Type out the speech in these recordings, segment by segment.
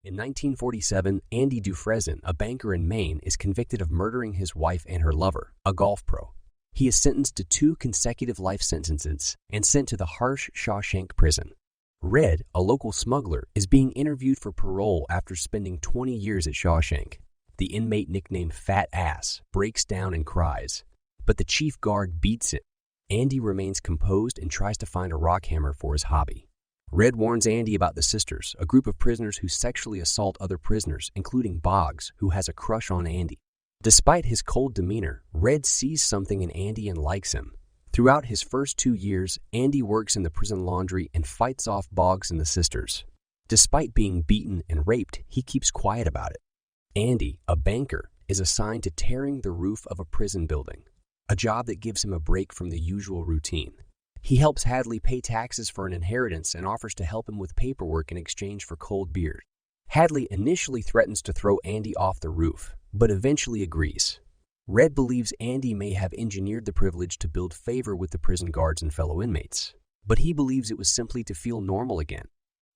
In 1947, Andy Dufresne, a banker in Maine, is convicted of murdering his wife and her lover, a golf pro. He is sentenced to 2 consecutive life sentences and sent to the harsh Shawshank prison. Red, a local smuggler, is being interviewed for parole after spending 20 years at Shawshank. The inmate, nicknamed Fat Ass, breaks down and cries, but the chief guard beats him. Andy remains composed and tries to find a rock hammer for his hobby. Red warns Andy about the Sisters, a group of prisoners who sexually assault other prisoners, including Boggs, who has a crush on Andy. Despite his cold demeanor, Red sees something in Andy and likes him. Throughout his first 2 years, Andy works in the prison laundry and fights off Boggs and the Sisters. Despite being beaten and raped, he keeps quiet about it. Andy, a banker, is assigned to tearing the roof of a prison building, a job that gives him a break from the usual routine. He helps Hadley pay taxes for an inheritance and offers to help him with paperwork in exchange for cold beer. Hadley initially threatens to throw Andy off the roof, but eventually agrees. Red believes Andy may have engineered the privilege to build favor with the prison guards and fellow inmates, but he believes it was simply to feel normal again.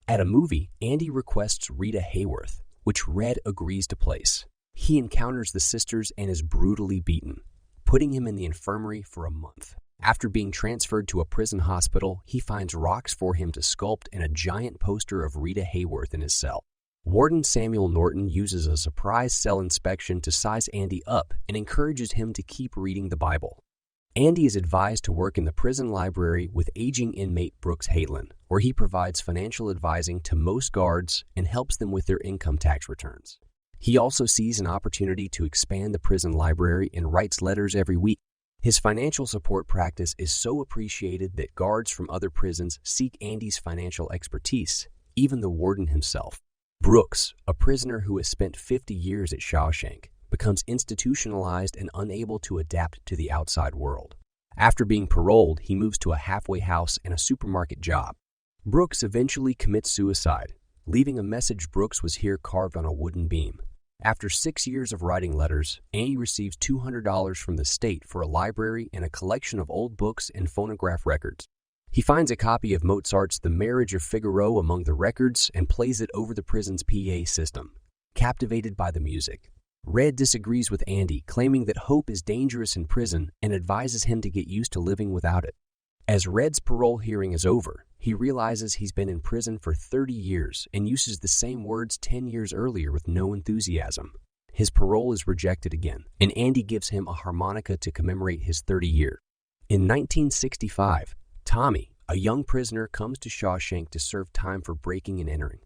At a movie, Andy requests Rita Hayworth, which Red agrees to place. He encounters the Sisters and is brutally beaten, putting him in the infirmary for a month. After being transferred to a prison hospital, he finds rocks for him to sculpt and a giant poster of Rita Hayworth in his cell. Warden Samuel Norton uses a surprise cell inspection to size Andy up and encourages him to keep reading the Bible. Andy is advised to work in the prison library with aging inmate Brooks Haitlin, where he provides financial advising to most guards and helps them with their income tax returns. He also sees an opportunity to expand the prison library and writes letters every week. His financial support practice is so appreciated that guards from other prisons seek Andy's financial expertise, even the warden himself. Brooks, a prisoner who has spent 50 years at Shawshank, becomes institutionalized and unable to adapt to the outside world. After being paroled, he moves to a halfway house and a supermarket job. Brooks eventually commits suicide, leaving a message Brooks was here carved on a wooden beam. After 6 years of writing letters, Andy receives $200 from the state for a library and a collection of old books and phonograph records. He finds a copy of Mozart's The Marriage of Figaro among the records and plays it over the prison's PA system, captivated by the music. Red disagrees with Andy, claiming that hope is dangerous in prison and advises him to get used to living without it. As Red's parole hearing is over, he realizes he's been in prison for 30 years and uses the same words 10 years earlier with no enthusiasm. His parole is rejected again, and Andy gives him a harmonica to commemorate his 30 years. In 1965, Tommy, a young prisoner, comes to Shawshank to serve time for breaking and entering.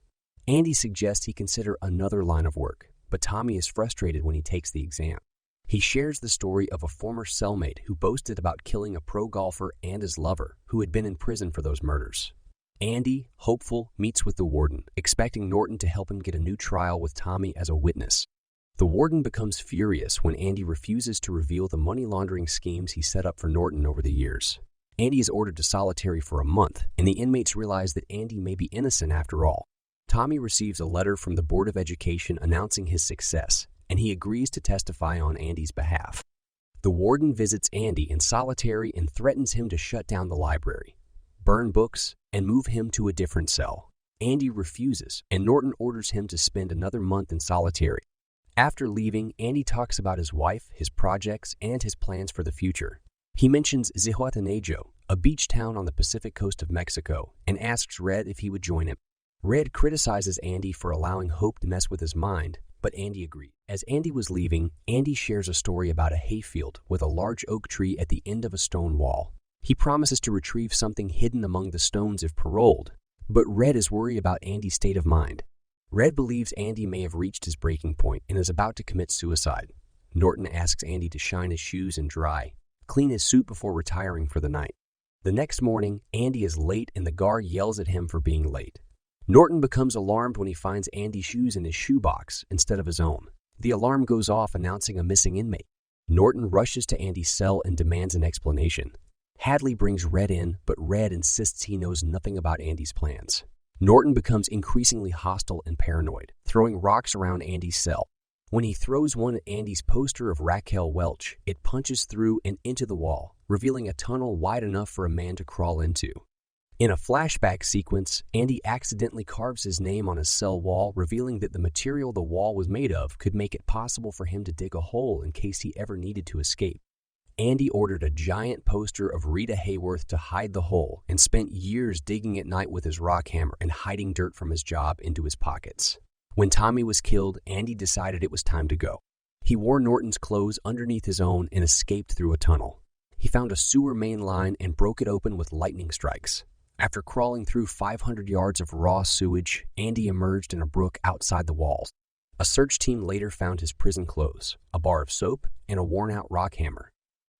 Andy suggests he consider another line of work, but Tommy is frustrated when he takes the exam. He shares the story of a former cellmate who boasted about killing a pro golfer and his lover, who had been in prison for those murders. Andy, hopeful, meets with the warden, expecting Norton to help him get a new trial with Tommy as a witness. The warden becomes furious when Andy refuses to reveal the money laundering schemes he set up for Norton over the years. Andy is ordered to solitary for a month, and the inmates realize that Andy may be innocent after all. Tommy receives a letter from the Board of Education announcing his success, and he agrees to testify on Andy's behalf. The warden visits Andy in solitary and threatens him to shut down the library, burn books, and move him to a different cell. Andy refuses, and Norton orders him to spend another month in solitary. After leaving, Andy talks about his wife, his projects, and his plans for the future. He mentions Zihuatanejo, a beach town on the Pacific coast of Mexico, and asks Red if he would join him. Red criticizes Andy for allowing hope to mess with his mind, but Andy agreed. As Andy was leaving, Andy shares a story about a hayfield with a large oak tree at the end of a stone wall. He promises to retrieve something hidden among the stones if paroled, but Red is worried about Andy's state of mind. Red believes Andy may have reached his breaking point and is about to commit suicide. Norton asks Andy to shine his shoes and dry, clean his suit before retiring for the night. The next morning, Andy is late and the guard yells at him for being late. Norton becomes alarmed when he finds Andy's shoes in his shoebox instead of his own. The alarm goes off announcing a missing inmate. Norton rushes to Andy's cell and demands an explanation. Hadley brings Red in, but Red insists he knows nothing about Andy's plans. Norton becomes increasingly hostile and paranoid, throwing rocks around Andy's cell. When he throws one at Andy's poster of Raquel Welch, it punches through and into the wall, revealing a tunnel wide enough for a man to crawl into. In a flashback sequence, Andy accidentally carves his name on his cell wall, revealing that the material the wall was made of could make it possible for him to dig a hole in case he ever needed to escape. Andy ordered a giant poster of Rita Hayworth to hide the hole and spent years digging at night with his rock hammer and hiding dirt from his job into his pockets. When Tommy was killed, Andy decided it was time to go. He wore Norton's clothes underneath his own and escaped through a tunnel. He found a sewer main line and broke it open with lightning strikes. After crawling through 500 yards of raw sewage, Andy emerged in a brook outside the walls. A search team later found his prison clothes, a bar of soap, and a worn-out rock hammer.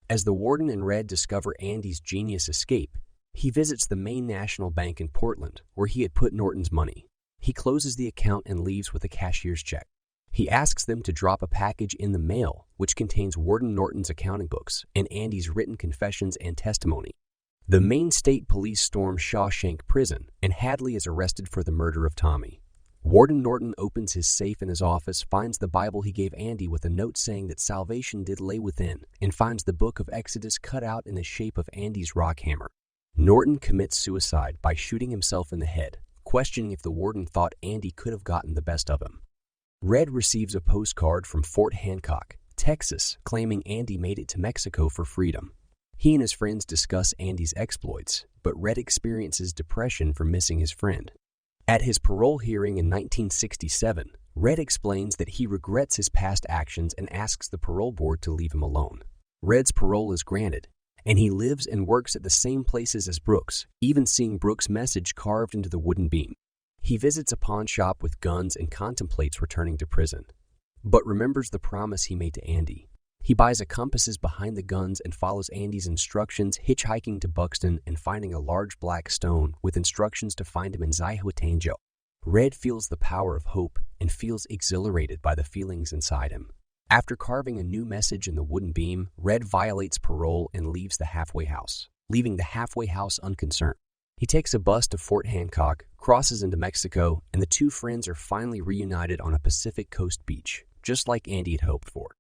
As the warden and Red discover Andy's genius escape, he visits the Maine National Bank in Portland, where he had put Norton's money. He closes the account and leaves with a cashier's check. He asks them to drop a package in the mail, which contains Warden Norton's accounting books and Andy's written confessions and testimony. The Maine State Police storm Shawshank prison, and Hadley is arrested for the murder of Tommy. Warden Norton opens his safe in his office, finds the Bible he gave Andy with a note saying that salvation did lay within, and finds the book of Exodus cut out in the shape of Andy's rock hammer. Norton commits suicide by shooting himself in the head, questioning if the warden thought Andy could have gotten the best of him. Red receives a postcard from Fort Hancock, Texas, claiming Andy made it to Mexico for freedom. He and his friends discuss Andy's exploits, but Red experiences depression for missing his friend. At his parole hearing in 1967, Red explains that he regrets his past actions and asks the parole board to leave him alone. Red's parole is granted, and he lives and works at the same places as Brooks, even seeing Brooks' message carved into the wooden beam. He visits a pawn shop with guns and contemplates returning to prison, but remembers the promise he made to Andy. He buys a compasses behind the guns and follows Andy's instructions, hitchhiking to Buxton and finding a large black stone with instructions to find him in Zihuatanejo. Red feels the power of hope and feels exhilarated by the feelings inside him. After carving a new message in the wooden beam, Red violates parole and leaves the halfway house, leaving the halfway house unconcerned. He takes a bus to Fort Hancock, crosses into Mexico, and the two friends are finally reunited on a Pacific Coast beach, just like Andy had hoped for.